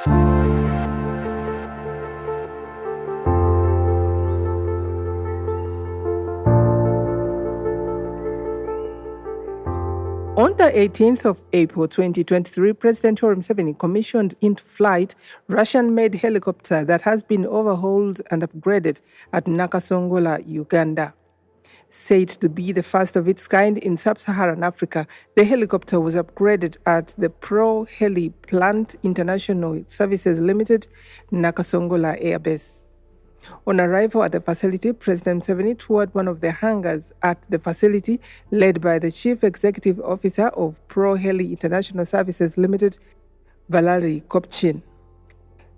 On the 18th of April 2023, President Yoweri Museveni commissioned into flight Russian-made helicopter that has been overhauled and upgraded at Nakasongola, Uganda. Said to be the first of its kind in sub-Saharan Africa, the helicopter was upgraded at the Heli Plant International Services Limited, Nakasongola Air Base. On arrival at the facility, President Museveni toured one of the hangars at the facility, led by the Chief Executive Officer of Heli International Services Limited, Valery Kopchin.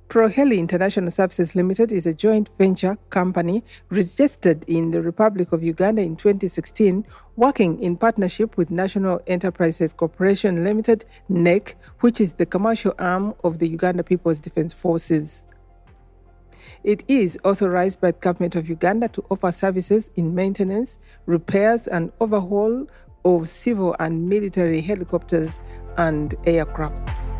Heli International Services Limited is a joint venture company registered in the Republic of Uganda in 2016, working in partnership with National Enterprises Corporation Limited, NEC, which is the commercial arm of the Uganda People's Defence Forces. It is authorized by the Government of Uganda to offer services in maintenance, repairs, and overhaul of civil and military helicopters and aircrafts.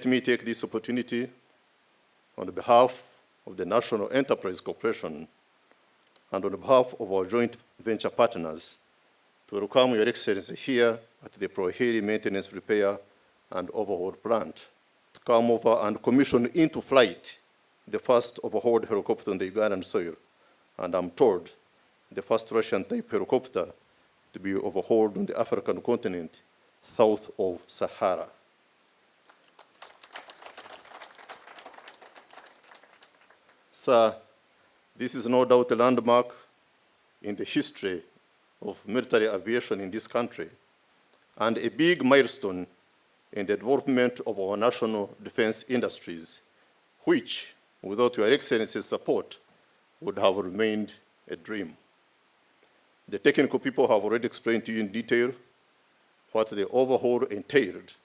Let me take this opportunity on behalf of the National Enterprise Corporation and on behalf of our joint venture partners to welcome Your Excellency here at the Heli Maintenance, Repair, and Overhaul plant to come over and commission into flight the first overhauled helicopter on the Ugandan soil, and I'm told the first Russian-type helicopter to be overhauled on the African continent south of Sahara. Sir, this is no doubt a landmark in the history of military aviation in this country and a big milestone in the development of our national defense industries, which, without Your Excellency's support, would have remained a dream. The technical people have already explained to you in detail what the overhaul entailed.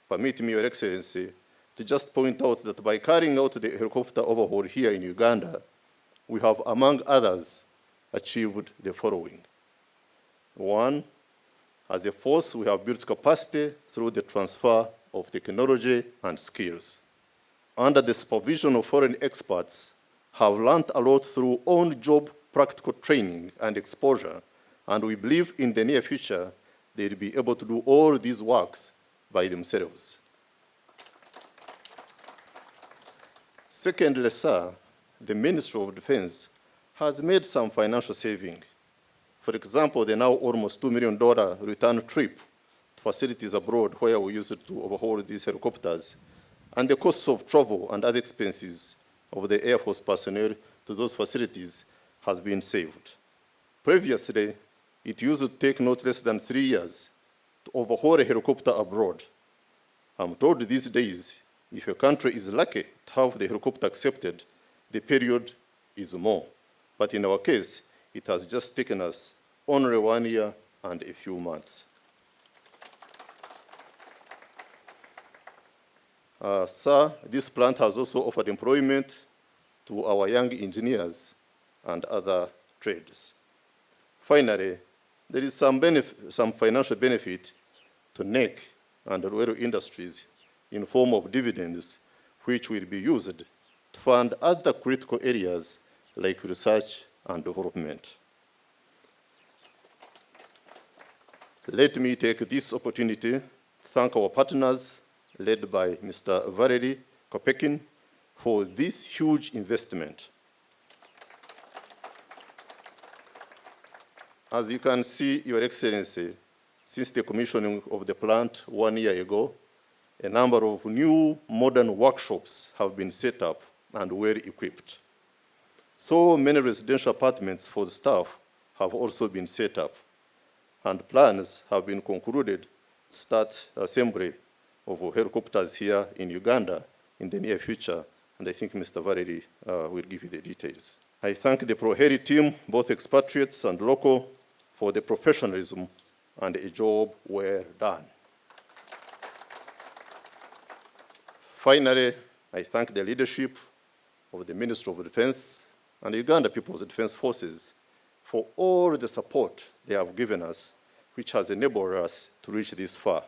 Permit me, Your Excellency, to just point out that by carrying out the helicopter overhaul here in Uganda, we have, among others, achieved the following. One, as a force, we have built capacity through the transfer of technology and skills. Under the supervision of foreign experts, have learned a lot through on-job practical training and exposure, and we believe in the near future they will be able to do all these works by themselves. Secondly, sir, the Ministry of Defense has made some financial saving. For example, the now almost $2 million return trip to facilities abroad where we used to overhaul these helicopters, and the costs of travel and other expenses of the Air Force personnel to those facilities has been saved. Previously, it used to take not less than 3 years to overhaul a helicopter abroad. I'm told these days, if a country is lucky to have the helicopter accepted, the period is more. But in our case, it has just taken us only 1 year and a few months. Sir, this plant has also offered employment to our young engineers and other trades. Finally, there is some financial benefit to NEC and rail industries in form of dividends, which will be used to fund other critical areas like research and development. Let me take this opportunity to thank our partners, led by Mr. Valery Kopekin, for this huge investment. As you can see, Your Excellency, since the commissioning of the plant 1 year ago, a number of new modern workshops have been set up and well equipped. So many residential apartments for the staff have also been set up, and plans have been concluded to start assembly of helicopters here in Uganda in the near future, and I think Mr. Valery will give you the details. I thank the Heli team, both expatriates and local, for the professionalism and a job well done. Finally, I thank the leadership of the Ministry of Defense and the Uganda People's Defense Forces for all the support they have given us, which has enabled us to reach this far.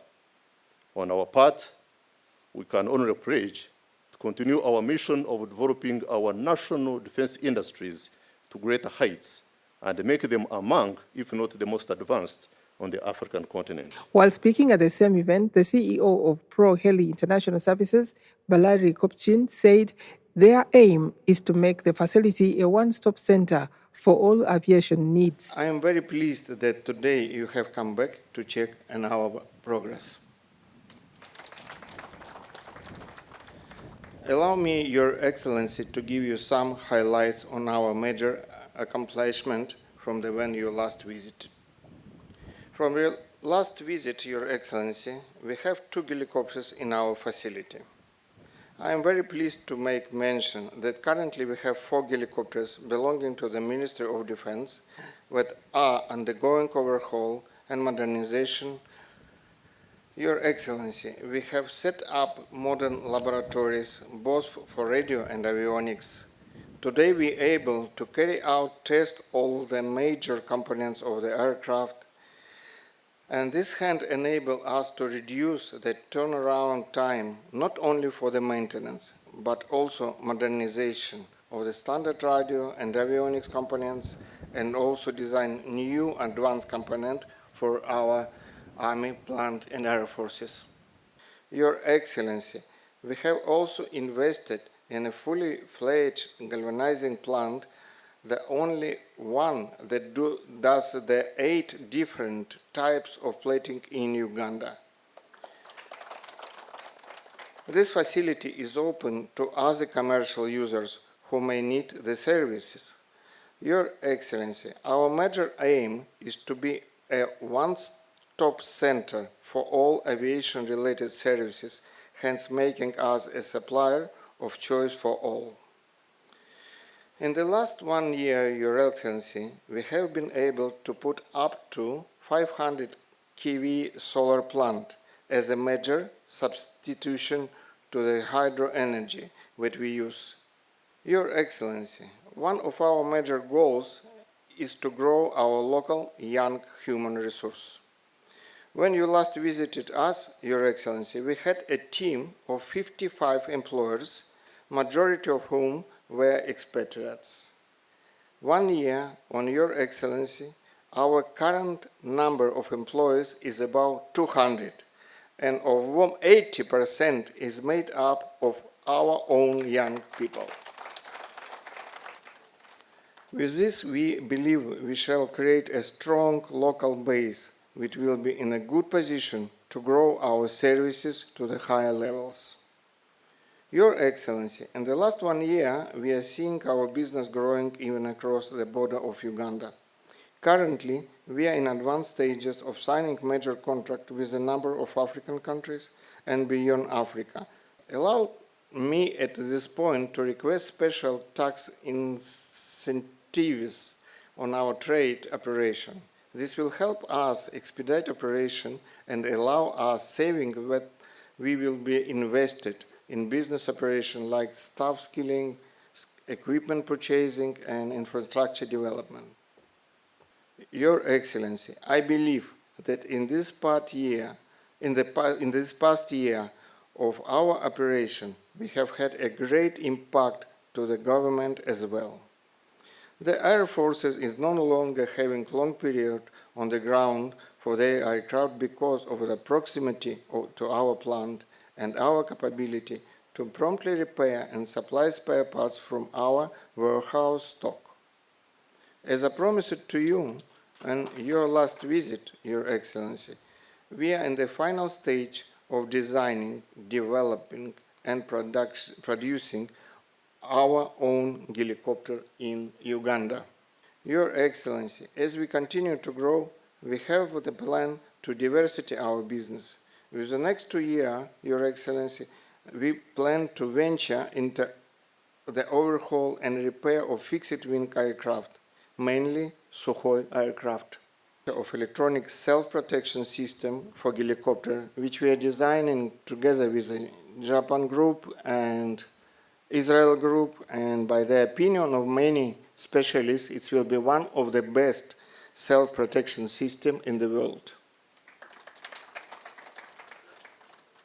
On our part, we can only pledge to continue our mission of developing our national defense industries to greater heights and make them among, if not the most advanced, on the African continent. While speaking at the same event, the CEO of Heli International Services, Valery Kopchin, said their aim is to make the facility a one-stop center for all aviation needs. I am very pleased that today you have come back to check on our progress. Allow me, Your Excellency, to give you some highlights on our major accomplishment from when you last visited. From your last visit, Your Excellency, we have 2 helicopters in our facility. I am very pleased to make mention that currently we have 4 helicopters belonging to the Ministry of Defense that are undergoing overhaul and modernization. Your Excellency, we have set up modern laboratories both for radio and avionics. Today we are able to carry out tests all the major components of the aircraft. And this hand enables us to reduce the turnaround time, not only for the maintenance, but also modernization of the standard radio and avionics components, and also design new advanced components for our Army, plant, and Air Forces. Your Excellency, we have also invested in a fully fledged galvanizing plant, the only one that does the 8 different types of plating in Uganda. This facility is open to other commercial users who may need the services. Your Excellency, our major aim is to be a one-stop center for all aviation-related services, hence making us a supplier of choice for all. In the last 1 year, Your Excellency, we have been able to put up to 500 kV solar plant as a major substitution to the hydro energy that we use. Your Excellency, one of our major goals is to grow our local young human resource. When you last visited us, Your Excellency, we had a team of 55 employers, majority of whom were expatriates. 1 year on, Your Excellency, our current number of employees is about 200, and of whom 80% is made up of our own young people. With this, we believe we shall create a strong local base which will be in a good position to grow our services to the higher levels. Your Excellency, in the last 1 year, we are seeing our business growing even across the border of Uganda. Currently, we are in advanced stages of signing major contracts with a number of African countries and beyond Africa. Allow me at this point to request special tax incentives on our trade operation. This will help us expedite operation and allow us savings that we will be invested in business operation like staff skilling, equipment purchasing, and infrastructure development. Your Excellency, I believe that in this past year of our operation, we have had a great impact to the government as well. The Air Forces is no longer having long period on the ground for their aircraft because of the proximity to our plant and our capability to promptly repair and supply spare parts from our warehouse stock. As I promised to you on your last visit, Your Excellency, we are in the final stage of designing, developing, and producing our own helicopter in Uganda. Your Excellency, as we continue to grow, we have the plan to diversify our business. With the next 2 years, Your Excellency, we plan to venture into the overhaul and repair of fixed-wing aircraft, mainly Sukhoi aircraft, of electronic self-protection system for helicopter, which we are designing together with the Japan group and Israel group, and by the opinion of many specialists, it will be one of the best self-protection systems in the world.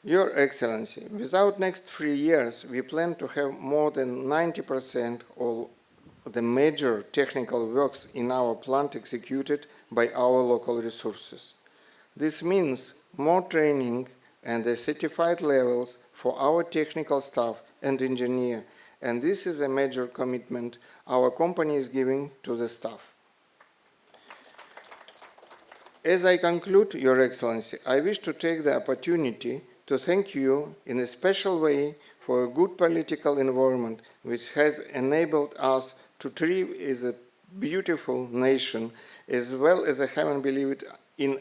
Your Excellency, without next 3 years, we plan to have more than 90% of the major technical works in our plant executed by our local resources. This means more training and the certified levels for our technical staff and engineer, and this is a major commitment our company is giving to the staff. As I conclude, Your Excellency, I wish to take the opportunity to thank you in a special way for a good political environment which has enabled us to thrive as a beautiful nation, as well as I haven't believed in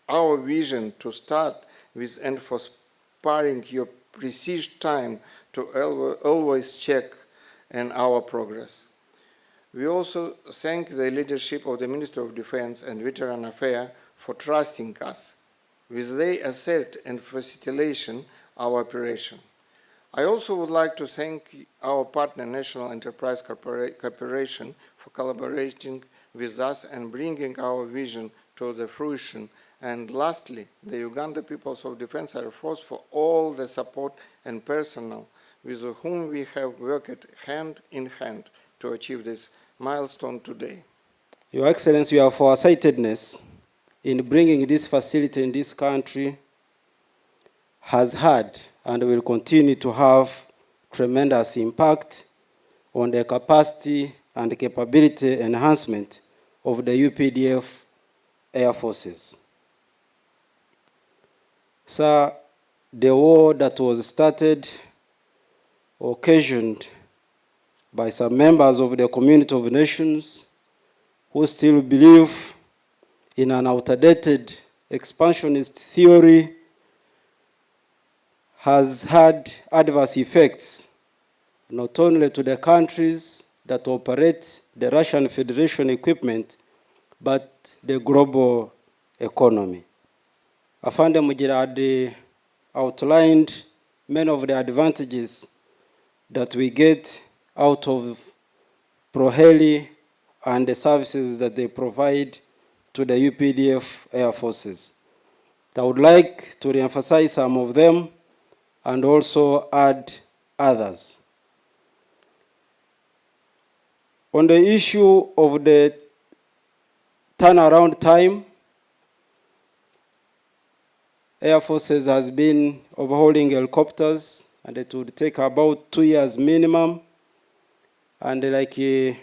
our vision to start with and for sparing your precious time to always check on our progress. We also thank the leadership of the Minister of Defense and Veteran Affairs for trusting us with their asset and facilitation our operation. I also would like to thank our partner National Enterprise Corporation for collaborating with us and bringing our vision to the fruition And lastly, the Uganda People's of Defense Air Force for all the support and personnel with whom we have worked hand in hand to achieve this milestone today. Your Excellency, your foresightedness in bringing this facility in this country has had and will continue to have tremendous impact on the capacity and capability enhancement of the UPDF Air Forces. Sir, the war that was started, occasioned by some members of the Community of Nations who still believe in an outdated expansionist theory, has had adverse effects not only to the countries that operate the Russian Federation equipment, but the global economy. Afande Mugira had outlined many of the advantages that we get out of Heli and the services that they provide to the UPDF Air Forces. I would like to reemphasize some of them and also add others. On the issue of the turnaround time, Air Forces has been overhauling helicopters, and it would take about 2 years minimum. And like the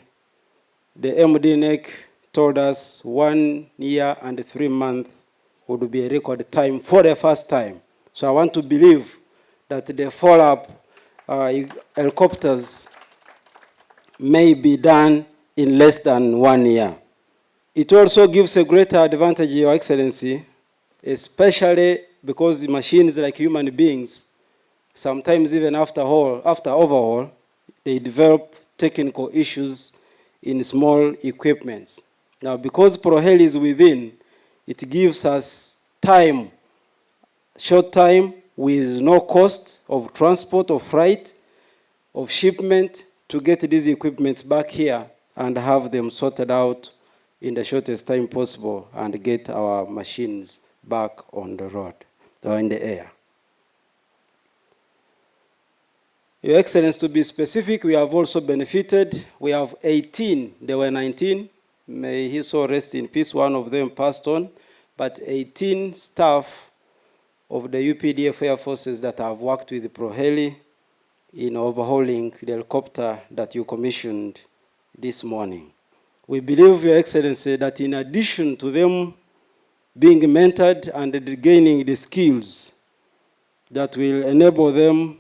MD NEC told us, 1 year and 3 months would be a record time for the first time. So I want to believe that the follow-up helicopters may be done in less than 1 year. It also gives a greater advantage, Your Excellency, especially because the machines, like human beings, sometimes even after overhaul, they develop technical issues in small equipments. Now, because Heli is within, it gives us time, short time, with no cost of transport, of freight, of shipment, to get these equipments back here and have them sorted out in the shortest time possible and get our machines back on the road or in the air. Your Excellency, to be specific, we have also benefited. We have 18, there were 19. May he so rest in peace, one of them passed on. But 18 staff of the UPDF Air Forces that have worked with Heli in overhauling the helicopter that you commissioned this morning. We believe, Your Excellency, that in addition to them being mentored and gaining the skills that will enable them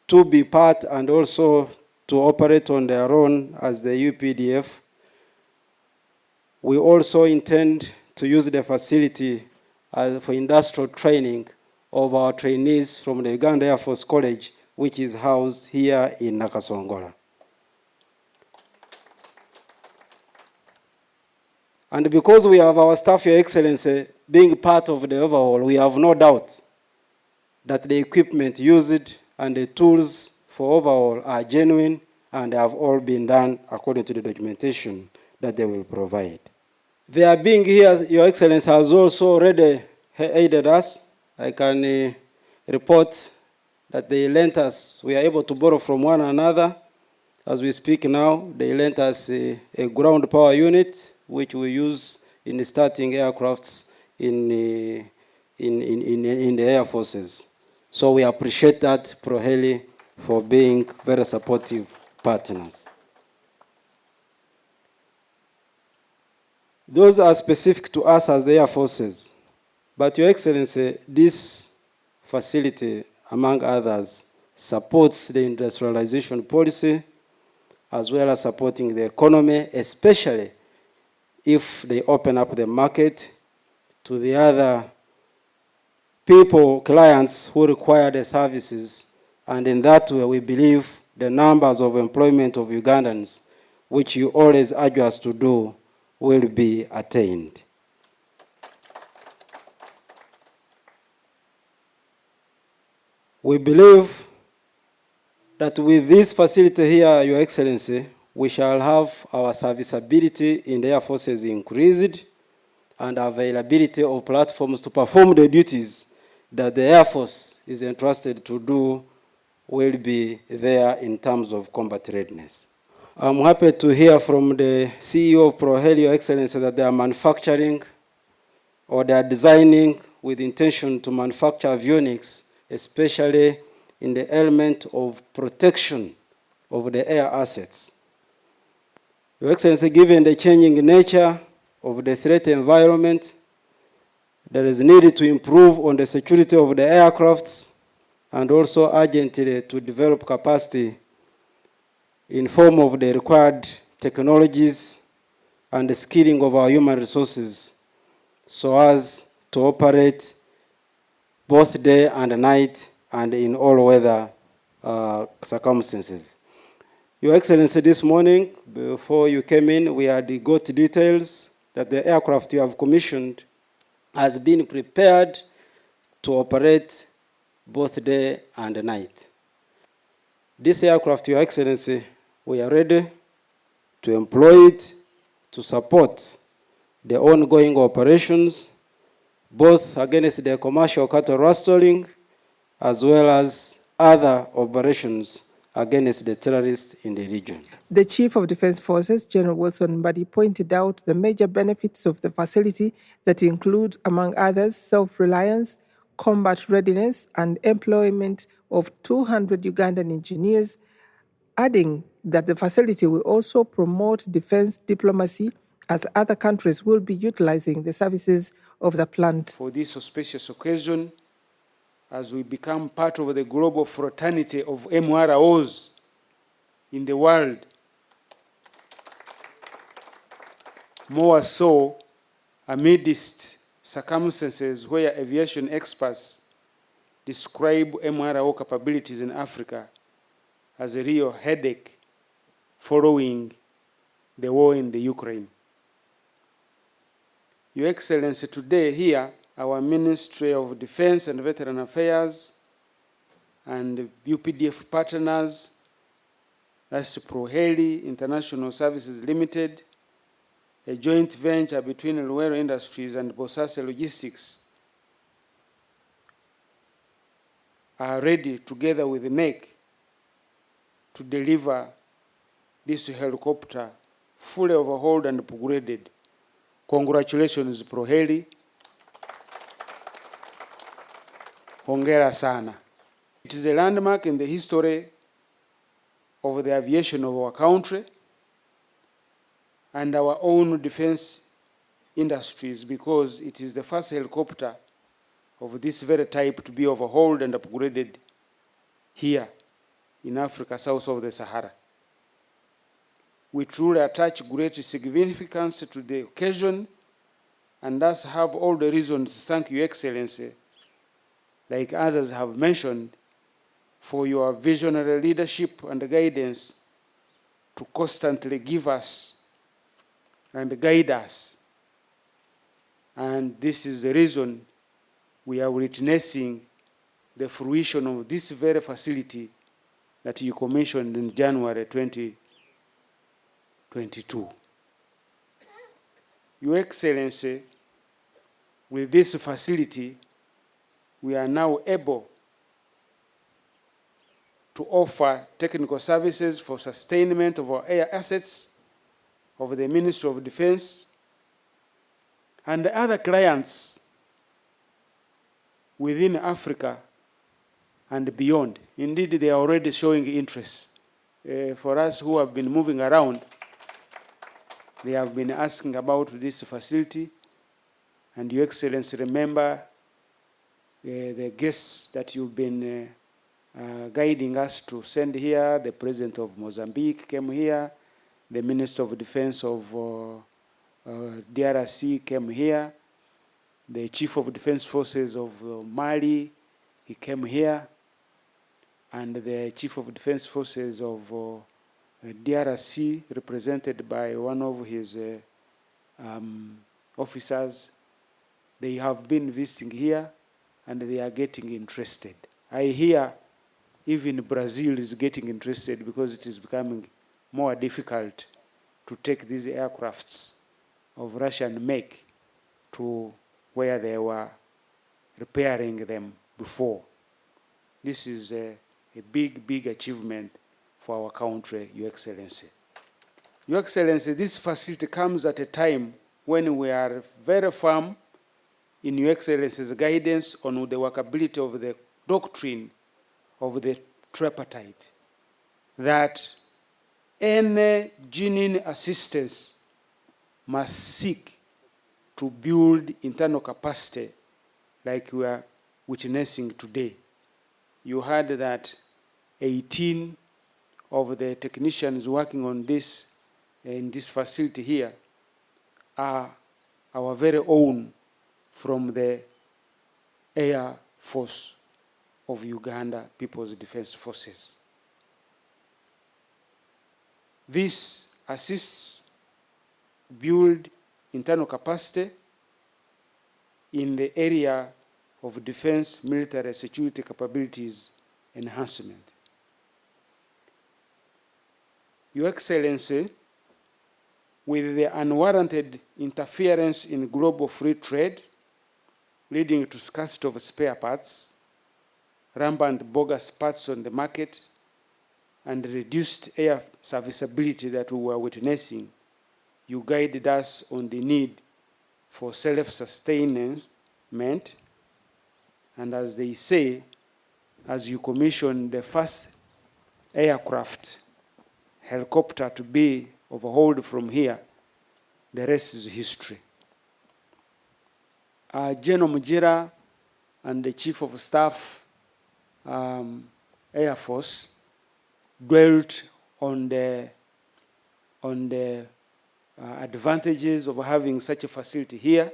to be part and also to operate on their own as the UPDF, we also intend to use the facility for industrial training of our trainees from the Uganda Air Force College, which is housed here in Nakasongola. And because we have our staff, Your Excellency, being part of the overhaul, we have no doubt that the equipment used and the tools for overhaul are genuine and have all been done according to the documentation that they will provide. Their being here, Your Excellency, has also already aided us. I can report that they lent us, we are able to borrow from one another. As we speak now, they lent us a ground power unit, which we use in starting aircrafts in the Air Forces. So we appreciate that, Heli, for being very supportive partners. Those are specific to us as the Air Forces. But Your Excellency, this facility, among others, supports the industrialization policy as well as supporting the economy, especially if they open up the market to the other people, clients who require the services. And in that way, we believe the numbers of employment of Ugandans, which you always urge us to do, will be attained. We believe that with this facility here, Your Excellency, we shall have our serviceability in the Air Forces increased, and availability of platforms to perform the duties that the Air Force is entrusted to do will be there in terms of combat readiness. I'm happy to hear from the CEO of Heli, Your Excellency, that they are manufacturing or they are designing with intention to manufacture avionics, especially in the element of protection of the air assets. Your Excellency, given the changing nature of the threat environment, there is need to improve on the security of the aircrafts and also urgently to develop capacity in form of the required technologies and the skilling of our human resources so as to operate both day and night and in all weather circumstances. Your Excellency, this morning, before you came in, we had got details that the aircraft you have commissioned has been prepared to operate both day and night. This aircraft, Your Excellency, we are ready to employ it to support the ongoing operations, both against the commercial cattle rustling as well as other operations against the terrorists in the region. The Chief of Defense Forces, General Wilson Mbadi, pointed out the major benefits of the facility that include, among others, self-reliance, combat readiness, and employment of 200 Ugandan engineers, adding that the facility will also promote defense diplomacy as other countries will be utilizing the services of the plant. For this auspicious occasion, as we become part of the global fraternity of MROs in the world, more so amidst circumstances where aviation experts describe MRO capabilities in Africa as a real headache following the war in the Ukraine. Your Excellency, today here, our Ministry of Defense and Veteran Affairs and UPDF partners, that's Heli International Services Limited, a joint venture between Luero Industries and Bosase Logistics, are ready together with NEC to deliver this helicopter fully overhauled and upgraded. Congratulations, Heli. Hongera sana. It is a landmark in the history of the aviation of our country and our own defense industries, because it is the first helicopter of this very type to be overhauled and upgraded here in Africa, south of the Sahara. We truly attach great significance to the occasion and thus have all the reasons to thank Your Excellency, like others have mentioned, for your visionary leadership and guidance to constantly give us and guide us. And this is the reason we are witnessing the fruition of this very facility that you commissioned in January 2022. Your Excellency, with this facility, we are now able to offer technical services for sustainment of our air assets of the Ministry of Defense and other clients within Africa and beyond. Indeed, they are already showing interest. For us who have been moving around, they have been asking about this facility. And Your Excellency, remember the guests that you've been guiding us to send here. The President of Mozambique came here. The Minister of Defense of DRC came here. The Chief of Defense Forces of Mali, he came here. And the Chief of Defense Forces of DRC, represented by one of his officers, they have been visiting here and they are getting interested. I hear even Brazil is getting interested because it is becoming more difficult to take these aircrafts of Russian make to where they were repairing them before. This is a big, big achievement for our country, Your Excellency. Your Excellency, this facility comes at a time when we are very firm in Your Excellency's guidance on the workability of the doctrine of the tripartite, that any genuine assistance must seek to build internal capacity like we are witnessing today. You heard that 18 of the technicians working on this, in this facility here, are our very own from the Air Force of Uganda People's Defense Forces. This assists build internal capacity in the area of defense, military security capabilities enhancement. Your Excellency, with the unwarranted interference in global free trade, leading to scarcity of spare parts, rampant bogus parts on the market, and reduced air serviceability that we were witnessing, you guided us on the need for self-sustainment, and as they say, as you commissioned the first aircraft helicopter to be overhauled from here, the rest is history. General Mujira and the Chief of Staff, Air Force, dwelt on the advantages of having such a facility here.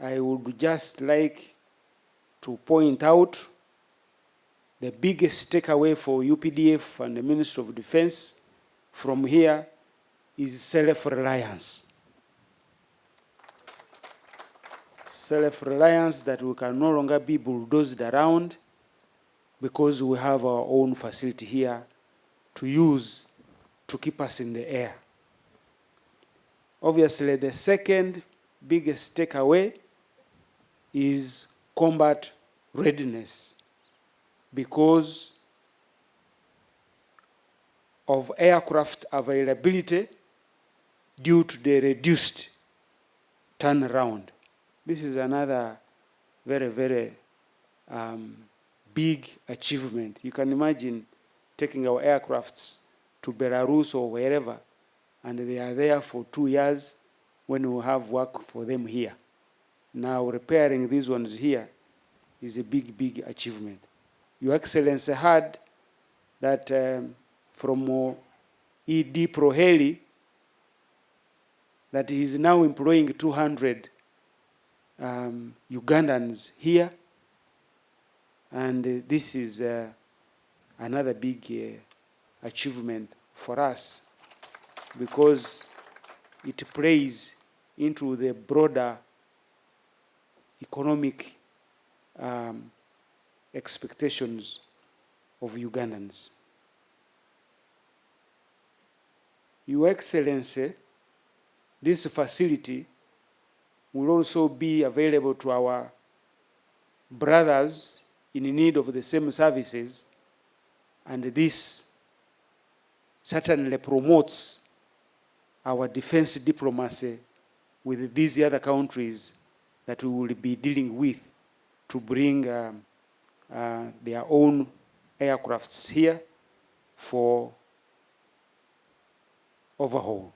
I would just like to point out the biggest takeaway for UPDF and the Ministry of Defense from here is self-reliance. Self-reliance that we can no longer be bulldozed around because we have our own facility here to use to keep us in the air. Obviously, the second biggest takeaway is combat readiness because of aircraft availability due to the reduced turnaround. This is another very, very big achievement. You can imagine taking our aircrafts to Belarus or wherever, and they are there for 2 years when we have work for them here. Now repairing these ones here is a big, big achievement. Your Excellency heard that from ED Pro Heli that he is now employing 200 Ugandans here, and this is another big achievement for us because it plays into the broader economic expectations of Ugandans. Your Excellency, this facility will also be available to our brothers in need of the same services, and this certainly promotes our defense diplomacy with these other countries that we will be dealing with to bring their own aircrafts here for overhaul.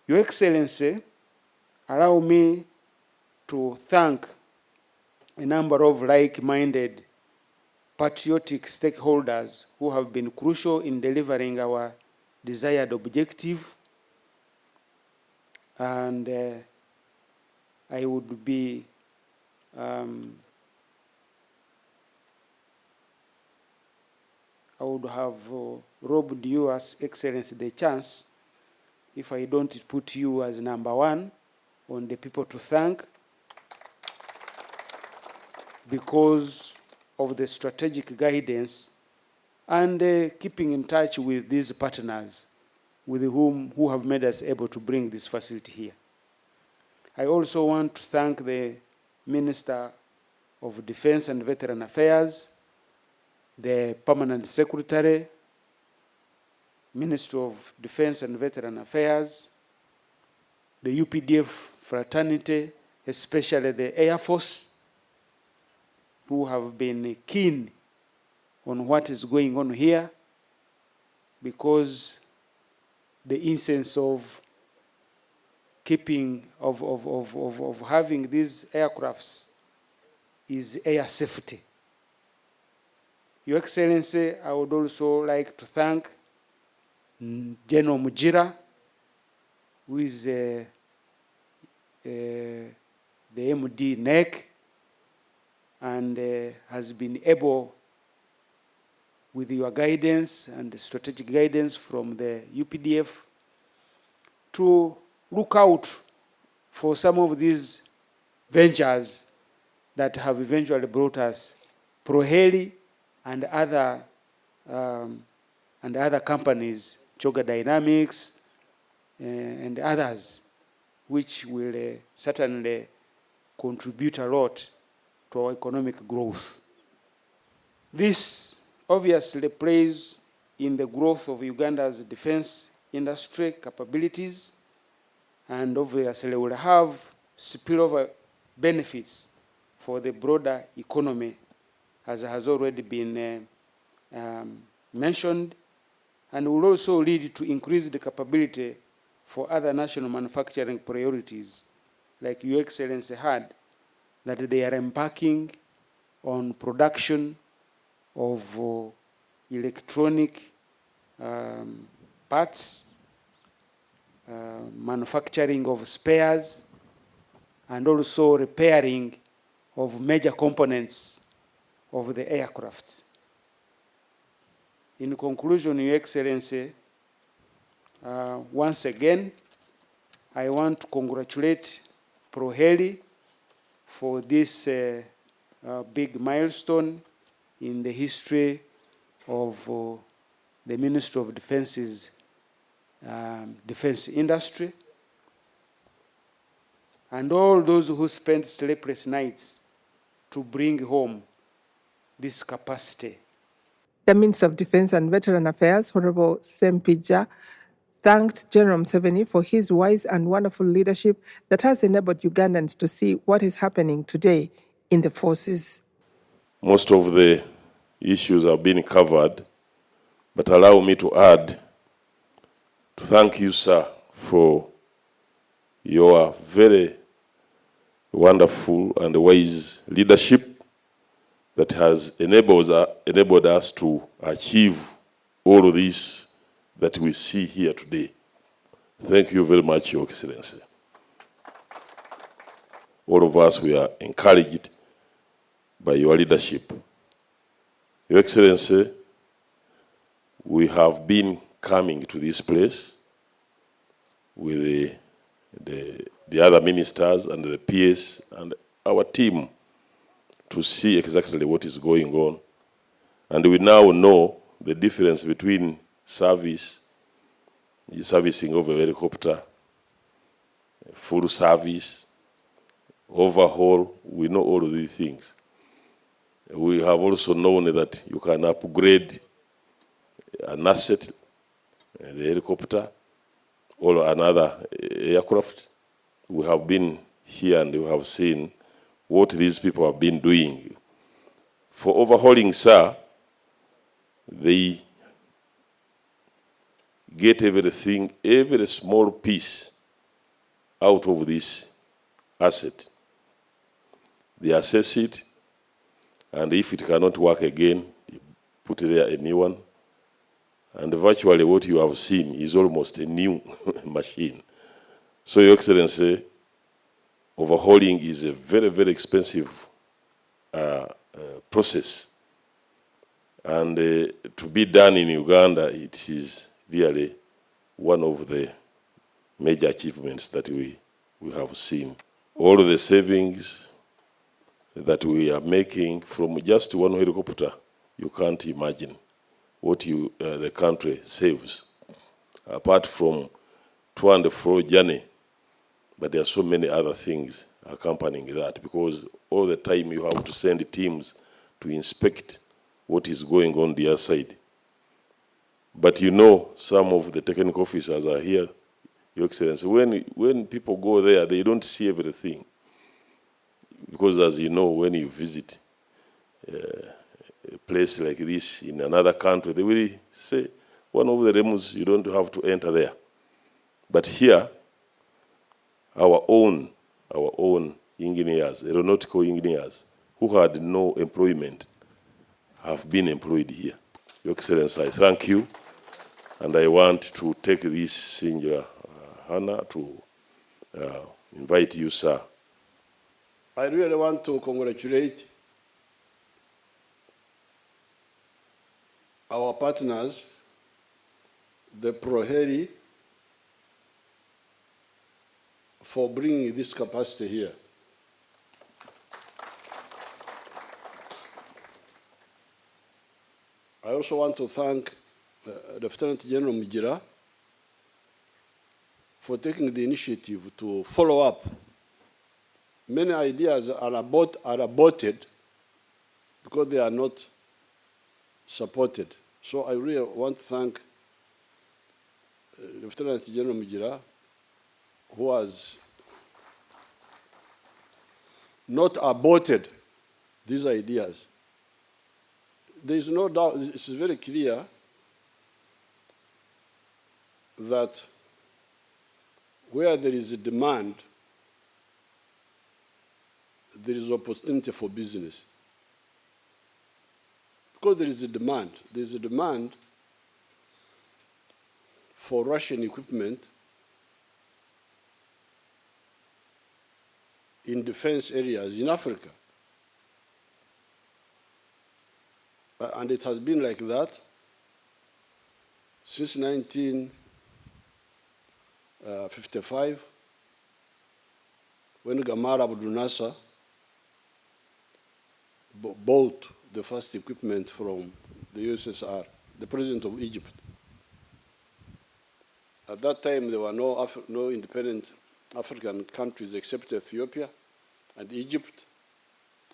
Your Excellency, allow me to thank a number of like-minded, patriotic stakeholders who have been crucial in delivering our desired objective. And I would be I would have robbed you, as Excellency, the chance if I don't put you as number one on the people to thank because of the strategic guidance and keeping in touch with these partners who have made us able to bring this facility here. I also want to thank the Minister of Defense and Veteran Affairs, the Permanent Secretary, Ministry of Defense and Veteran Affairs, the UPDF fraternity, especially the Air Force, who have been keen on what is going on here, because the essence of having these aircrafts is air safety. Your Excellency, I would also like to thank General Mujira, who is the MD NEC, and has been able, with your guidance and strategic guidance from the UPDF, to look out for some of these ventures that have eventually brought us Heli and other companies, Choga Dynamics and others, which will certainly contribute a lot to our economic growth. This obviously plays in the growth of Uganda's defense industry capabilities, and obviously will have spillover benefits for the broader economy, as has already been mentioned, and will also lead to increased capability for other national manufacturing priorities, like Your Excellency had, that they are embarking on production of electronic parts, manufacturing of spares, and also repairing of major components of the aircraft. In conclusion, Your Excellency, once again, I want to congratulate Heli for this big milestone in the history of the Ministry of Defense's defense industry, and all those who spent sleepless nights to bring home this capacity. The Minister of Defense and Veteran Affairs, Honorable Sempija, thanked General Museveni for his wise and wonderful leadership that has enabled Ugandans to see what is happening today in the forces. Most of the issues have been covered, but allow me to add to thank you, sir, for your very wonderful and wise leadership that has enabled us to achieve all of this that we see here today. Thank you very much, Your Excellency. All of us, we are encouraged by your leadership. Your Excellency, we have been coming to this place with the other ministers and the PS and our team to see exactly what is going on. And we now know the difference between servicing of a helicopter, full service, overhaul. We know all of these things. We have also known that you can upgrade an asset, the helicopter, or another aircraft. We have been here and we have seen what these people have been doing. For overhauling, sir, they get everything, every small piece out of this asset. They assess it, and if it cannot work again, you put there a new one. And virtually what you have seen is almost a new machine. So, Your Excellency, overhauling is a very, very expensive process. And to be done in Uganda, it is really one of the major achievements that we have seen. All of the savings that we are making from just one helicopter, you can't imagine what the country saves. apart from to and fro journey, but there are so many other things accompanying that, because all the time you have to send teams to inspect what is going on the other side. But you know, some of the technical officers are here, Your Excellency. When people go there, they don't see everything. Because as you know, when you visit a place like this in another country, they will say, one of the realms, you don't have to enter there. But here, our own engineers, aeronautical engineers, who had no employment, have been employed here. Your Excellency, I thank you, and I want to take this singular honor to invite you, sir. I really want to congratulate our partners, the Heli, for bringing this capacity here. I also want to thank Lieutenant General Mujira for taking the initiative to follow up. Many ideas are aborted because they are not supported. So I really want to thank Lieutenant General Mujira, who has not aborted these ideas. There is no doubt, it's very clear that where there is a demand, there is opportunity for business. Because there is a demand. There is a demand for Russian equipment in defense areas in Africa. And it has been like that since 1955, when Gamal Abdel Nasser bought the first equipment from the USSR, the president of Egypt. At that time, there were no independent African countries except Ethiopia and Egypt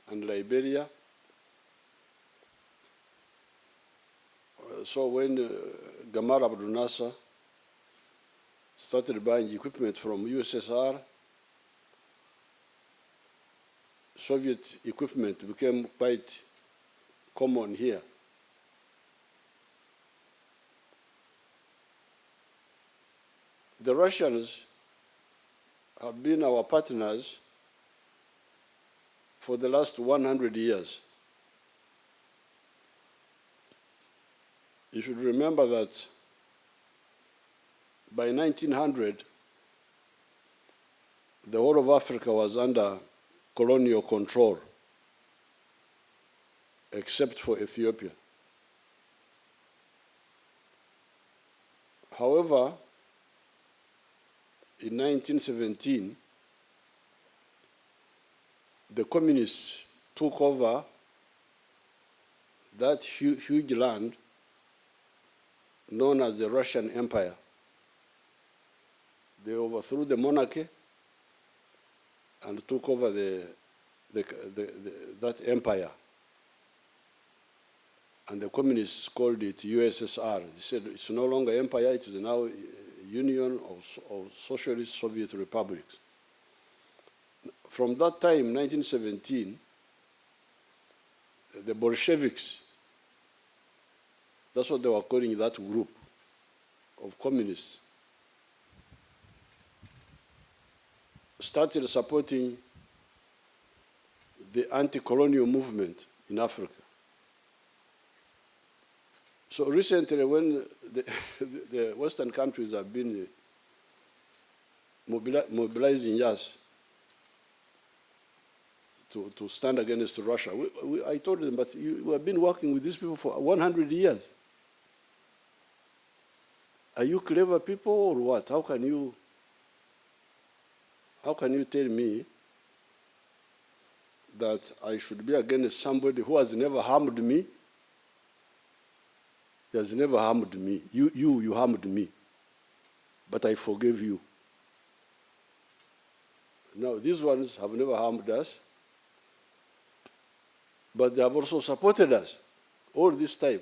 and Liberia. So when Gamal Abdel Nasser started buying equipment from USSR, Soviet equipment became quite common here. The Russians have been our partners for the last 100 years. You should remember that by 1900, the whole of Africa was under colonial control, except for Ethiopia. However, in 1917, the communists took over that huge land known as the Russian Empire. They overthrew the monarchy and took over that empire. And the communists called it USSR. They said it's no longer empire, it is now a union of socialist Soviet republics. From that time, 1917, the Bolsheviks, that's what they were calling that group of communists, started supporting the anti-colonial movement in Africa. So recently, when the Western countries have been mobilizing us to stand against Russia, I told them, but you have been working with these people for 100 years. Are you clever people or what? How can you tell me that I should be against somebody who has never harmed me? He has never harmed me. You harmed me. but I forgave you. Now, these ones have never harmed us, but they have also supported us all this time.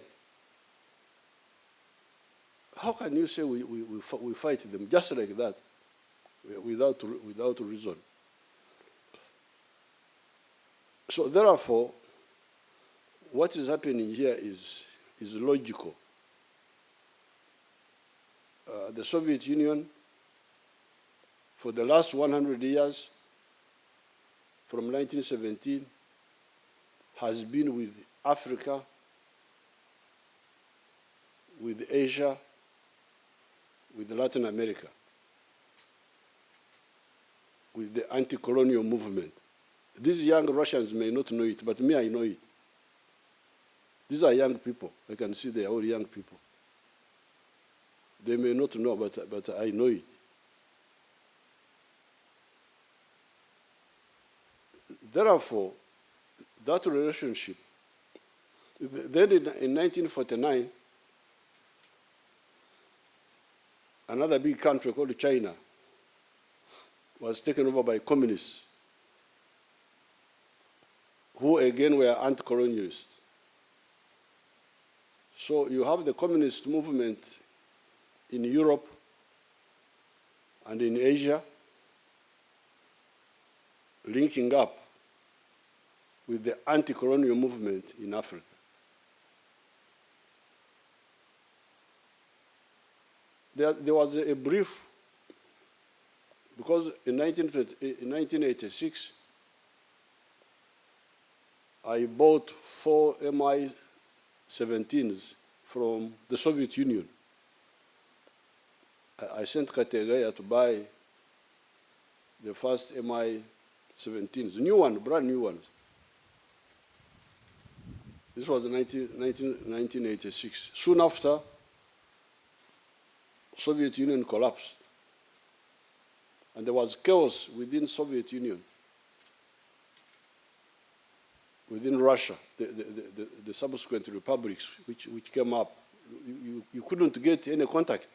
How can you say we fight them just like that, without reason? So therefore, what is happening here is logical. The Soviet Union, for the last 100 years, from 1917, has been with Africa, with Asia, with Latin America, with the anti-colonial movement. These young Russians may not know it, but me, I know it. These are young people. I can see they are all young people. They may not know, but I know it. Therefore, that relationship, then in 1949, another big country called China was taken over by communists, who again were anti-colonialists. So you have the communist movement in Europe and in Asia linking up with the anti-colonial movement in Africa. There was a brief, because in 1986, I bought 4 Mi-17s from the Soviet Union. I sent Kategaya to buy the first Mi-17s, new one, brand new ones. This was 1986. Soon after, Soviet Union collapsed. And there was chaos within Soviet Union, within Russia, the subsequent republics which came up. You couldn't get any contact.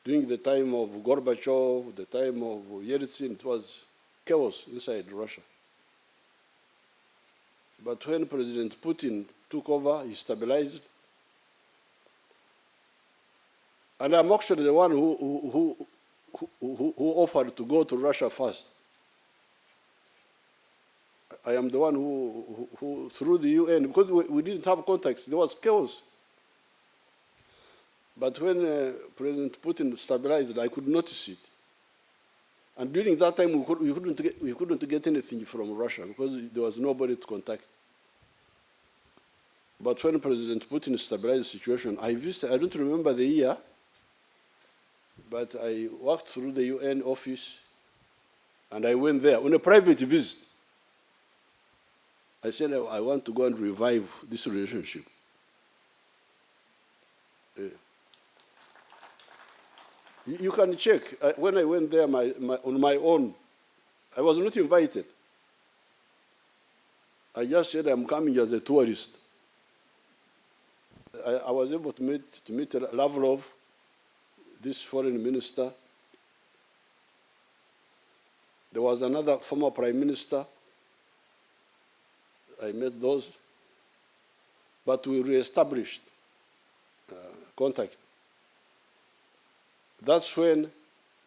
During the time of Gorbachev, the time of Yeltsin, it was chaos inside Russia. But when President Putin took over, he stabilized. And I'm actually the one who offered to go to Russia first. I am the one who through the UN, because we didn't have contacts, there was chaos. But when President Putin stabilized, I could notice it. And during that time, we couldn't get anything from Russia because there was nobody to contact. But when President Putin stabilized the situation, I visited, I don't remember the year, but I walked through the UN office and I went there on a private visit. I said, I want to go and revive this relationship. You can check. When I went there on my own, I was not invited. I just said I'm coming as a tourist. I was able to meet Lavrov, this foreign minister. There was another former prime minister. I met those. But we reestablished contact. That's when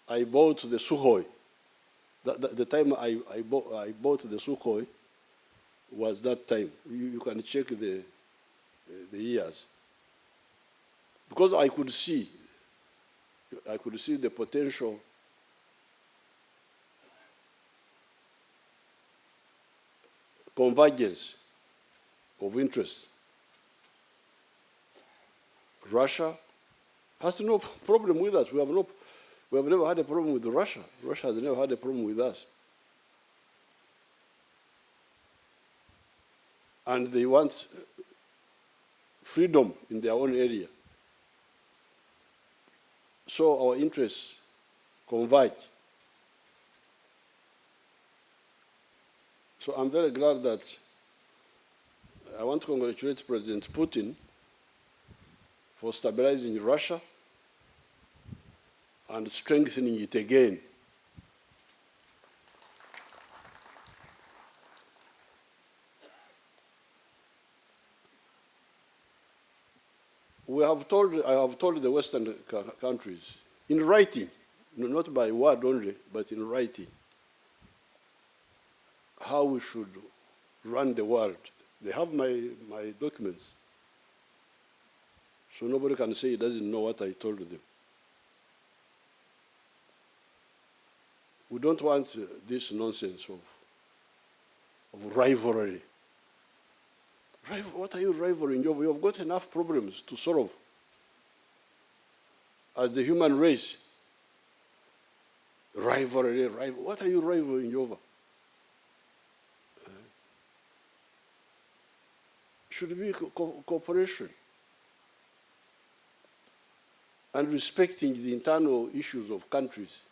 I bought the Sukhoi. The time I bought the Sukhoi was that time. You can check the years. Because I could see the potential convergence of interest. Russia has no problem with us. We have never had a problem with Russia. Russia has never had a problem with us. And they want freedom in their own area. So our interests converge. So I'm very glad that I want to congratulate President Putin for stabilizing Russia and strengthening it again. I have told the Western countries, in writing, not by word only, but in writing, how we should run the world. They have my documents. So nobody can say he doesn't know what I told them. We don't want this nonsense of rivalry. What are you rivaling over? You have got enough problems to solve as the human race. Rivalry. What are you rivaling over? Should be cooperation and respecting the internal issues of countries.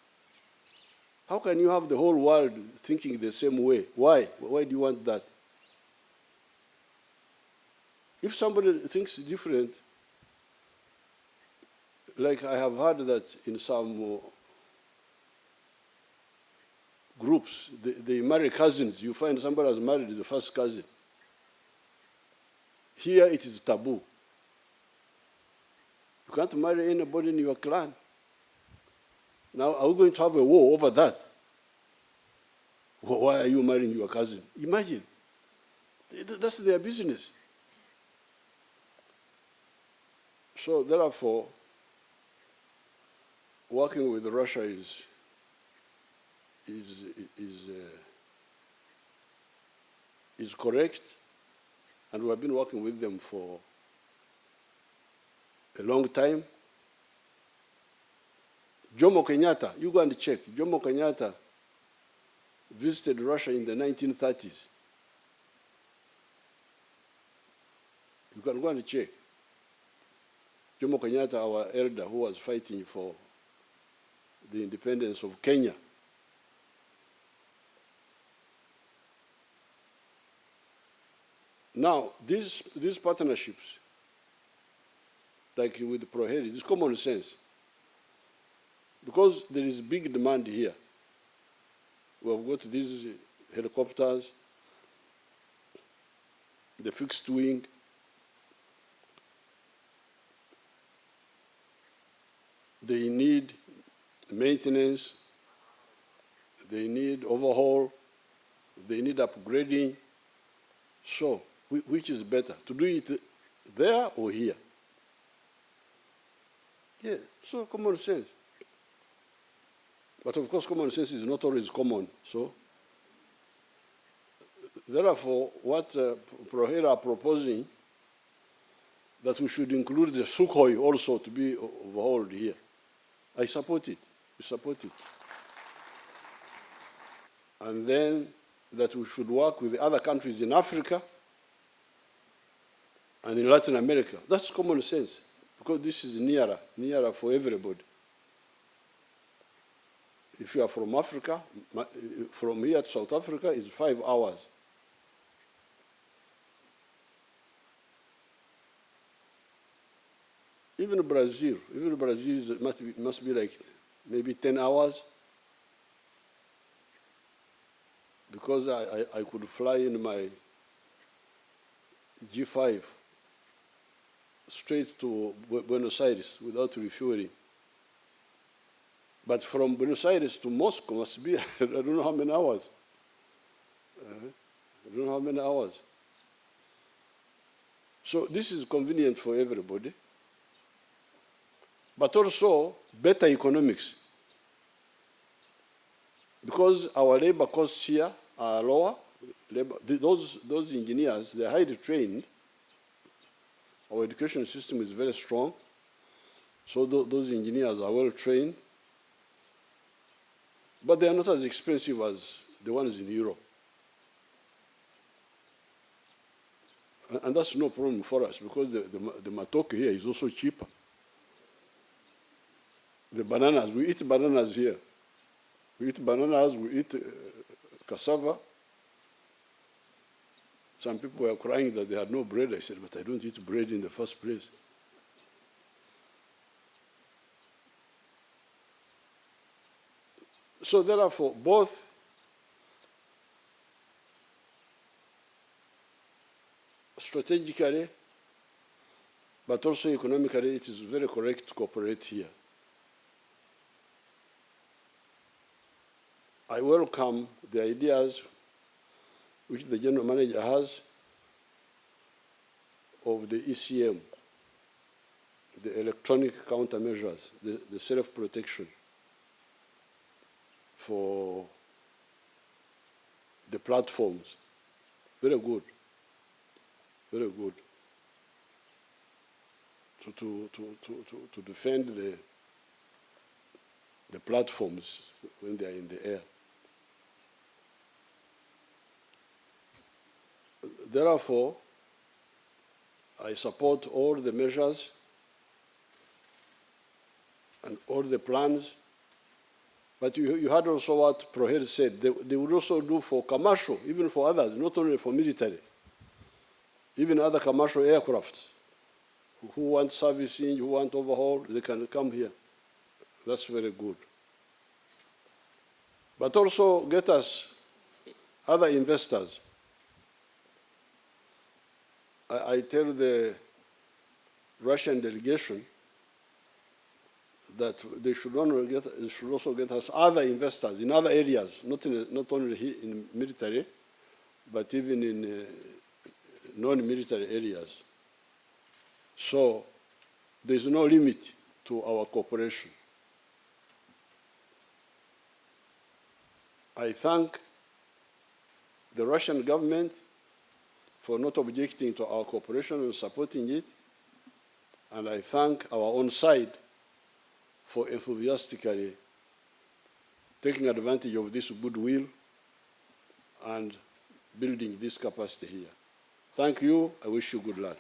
How can you have the whole world thinking the same way? Why? Why do you want that? If somebody thinks different, like I have heard that in some groups, they marry cousins. You find somebody has married the first cousin. Here it is taboo. You can't marry anybody in your clan. Now, are we going to have a war over that? Why are you marrying your cousin? Imagine. That's their business. So therefore, working with Russia is correct, and we have been working with them for a long time. Jomo Kenyatta, you go and check. Jomo Kenyatta visited Russia in the 1930s. You can go and check. Jomo Kenyatta, our elder, who was fighting for the independence of Kenya. Now, these partnerships, like with Heli, it's common sense. Because there is big demand here. We have got these helicopters, the fixed wing, they need maintenance, they need overhaul, they need upgrading. So, which is better, to do it there or here? Yeah, so common sense. But of course, common sense is not always common. So, therefore, what Heli are proposing, that we should include the Sukhoi also to be overhauled here. I support it. We support it. And then that we should work with the other countries in Africa and in Latin America. That's common sense, because this is nearer for everybody. If you are from Africa, from here to South Africa is 5 hours. Even Brazil must be like maybe 10 hours. Because I could fly in my G5 straight to Buenos Aires without refueling. But from Buenos Aires to Moscow must be, I don't know how many hours. I don't know how many hours. So this is convenient for everybody. But also better economics. Because our labor costs here are lower. Those engineers, they're highly trained. Our education system is very strong. So those engineers are well trained. But they are not as expensive as the ones in Europe. And that's no problem for us, because the matoke here is also cheaper. The bananas, we eat bananas here. We eat bananas, we eat cassava. Some people were crying that they had no bread. I said, but I don't eat bread in the first place. So therefore, both strategically, but also economically, it is very correct to cooperate here. I welcome the ideas which the General Manager has of the ECM, the electronic countermeasures, the self-protection for the platforms. Very good. Very good. To defend the platforms when they are in the air. Therefore, I support all the measures and all the plans. But you heard also what Proher said. They would also do for commercial, even for others, not only for military. Even other commercial aircrafts who want servicing, who want overhaul, they can come here. That's very good. But also get us other investors. I tell the Russian delegation that they should also get us other investors in other areas, not only in military, but even in non-military areas. So there is no limit to our cooperation. I thank the Russian government for not objecting to our cooperation and supporting it. And I thank our own side for enthusiastically taking advantage of this goodwill and building this capacity here. Thank you. I wish you good luck.